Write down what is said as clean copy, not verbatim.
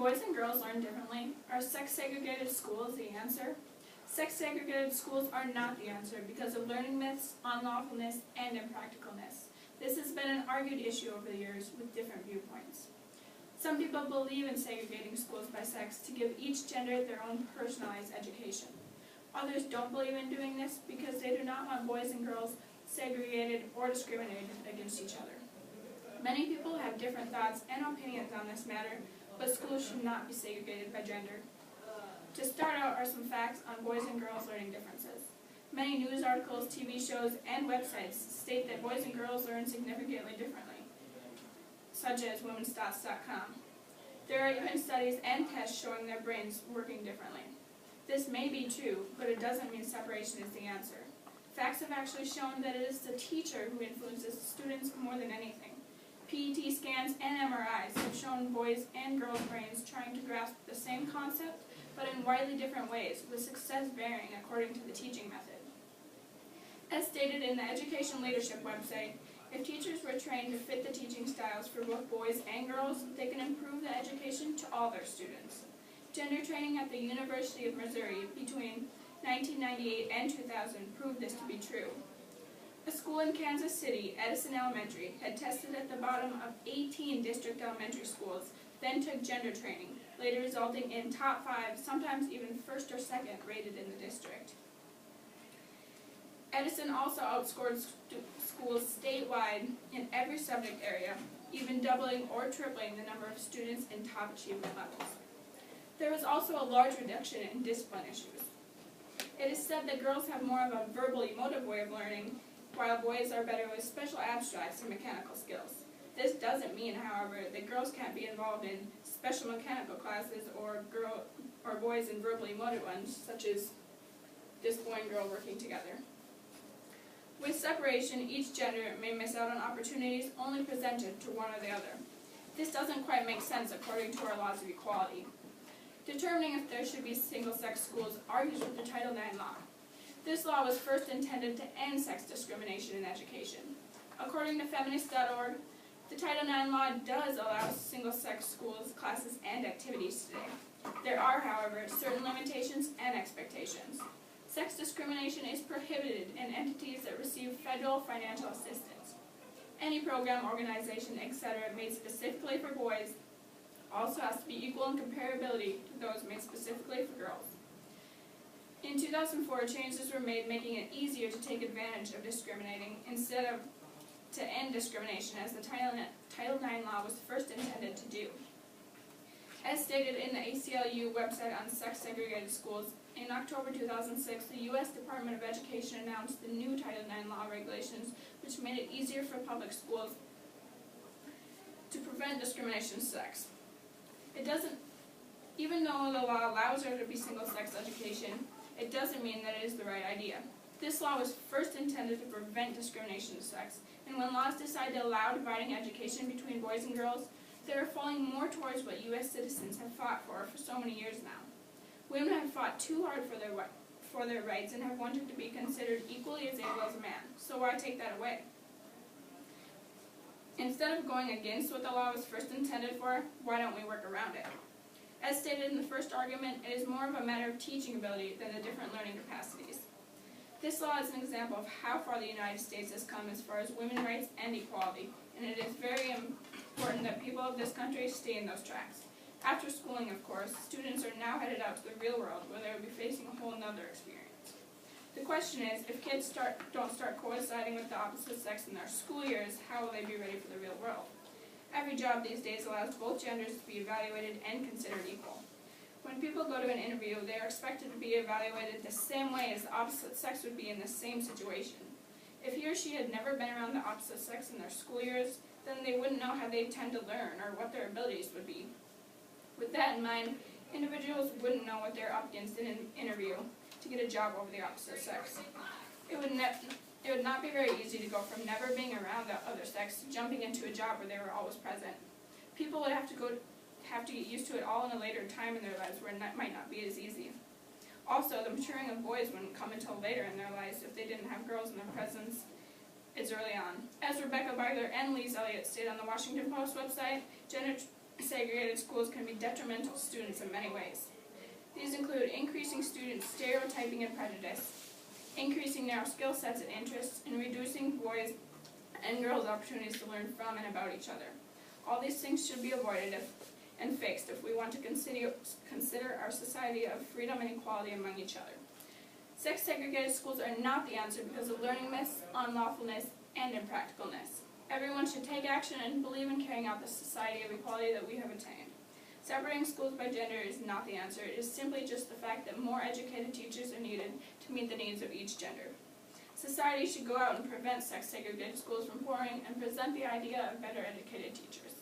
boys and girls learn differently? Are sex-segregated schools the answer? Sex-segregated schools are not the answer because of learning myths, unlawfulness, and impracticalness. This has been an argued issue over the years with different viewpoints. Some people believe in segregating schools by sex to give each gender their own personalized education. Others don't believe in doing this because they do not want boys and girls segregated or discriminated against each other. Many people have different thoughts and opinions on this matter, but schools should not be segregated by gender. To start out are some facts on boys and girls learning differences. Many news articles, TV shows, and websites state that boys and girls learn significantly differently, such as womenstats.com. There are even studies and tests showing their brains working differently. This may be true, but it doesn't mean separation is the answer. Facts have actually shown that it is the teacher who influences students more than anything. PET scans and MRIs have shown boys and girls' brains trying to grasp the same concept, but in widely different ways, with success varying according to the teaching method. As stated in the Education Leadership website, if teachers were trained to fit the teaching styles for both boys and girls, they can improve the education to all their students. Gender training at the University of Missouri between 1998 and 2000 proved this to be true. A school in Kansas City, Edison Elementary, had tested at the bottom of 18 district elementary schools, then took gender training, later resulting in top 5, sometimes even first or second rated in the district. Edison also outscored schools statewide in every subject area, even doubling or tripling the number of students in top achievement levels. There was also a large reduction in discipline issues. It is said that girls have more of a verbal emotive way of learning, while boys are better with special abstracts and mechanical skills. This doesn't mean, however, that girls can't be involved in special mechanical classes or boys in verbally emotive ones, such as this boy and girl working together. With separation, each gender may miss out on opportunities only presented to one or the other. This doesn't quite make sense according to our laws of equality. Determining if there should be single-sex schools argues with the Title IX law. This law was first intended to end sex discrimination in education. According to feminist.org, the Title IX law does allow single-sex schools, classes, and activities today. There are, however, certain limitations and expectations. Sex discrimination is prohibited in entities that receive federal financial assistance. Any program, organization, etc. made specifically for boys also has to be equal in comparability to those made specifically for girls. In 2004, changes were made making it easier to take advantage of discriminating instead of to end discrimination, as the Title IX law was first intended to do. As stated in the ACLU website on sex-segregated schools, in October 2006, the U.S. Department of Education announced the new Title IX law regulations, which made it easier for public schools to prevent discrimination of sex. Even though the law allows there to be single-sex education, it doesn't mean that it is the right idea. This law was first intended to prevent discrimination of sex, and when laws decide to allow dividing education between boys and girls, they are falling more towards what U.S. citizens have fought for so many years now. Women have fought too hard for their rights and have wanted to be considered equally as able as a man, so why take that away? Instead of going against what the law was first intended for, why don't we work around it? As stated in the first argument, it is more of a matter of teaching ability than the different learning capacities. This law is an example of how far the United States has come as far as women's rights and equality, and it is very important that people of this country stay in those tracks. After schooling, of course, students are now headed out to the real world where they will be facing a whole other experience. The question is, if kids don't start coinciding with the opposite sex in their school years, how will they be ready for the real world? Every job these days allows both genders to be evaluated and considered equal. When people go to an interview, they are expected to be evaluated the same way as the opposite sex would be in the same situation. If he or she had never been around the opposite sex in their school years, then they wouldn't know how they tend to learn or what their abilities would be. With that in mind, individuals wouldn't know what they're up against in an interview to get a job over the opposite sex. It would not be very easy to go from never being around the other sex to jumping into a job where they were always present. People would have to get used to it all in a later time in their lives where it might not be as easy. Also, the maturing of boys wouldn't come until later in their lives if they didn't have girls in their presence as early on. As Rebecca Beigler and Lise Elliott stated on the Washington Post website, gender segregated schools can be detrimental to students in many ways. These include increasing student stereotyping and prejudice, increasing narrow skill sets and interests, and reducing boys' and girls' opportunities to learn from and about each other. All these things should be avoided and fixed if we want to consider our society of freedom and equality among each other. Sex-segregated schools are not the answer because of learning myths, unlawfulness, and impracticalness. Everyone should take action and believe in carrying out the society of equality that we have attained. Separating schools by gender is not the answer. It is simply just the fact that more educated teachers are needed to meet the needs of each gender. Society should go out and prevent sex-segregated schools from forming and present the idea of better educated teachers.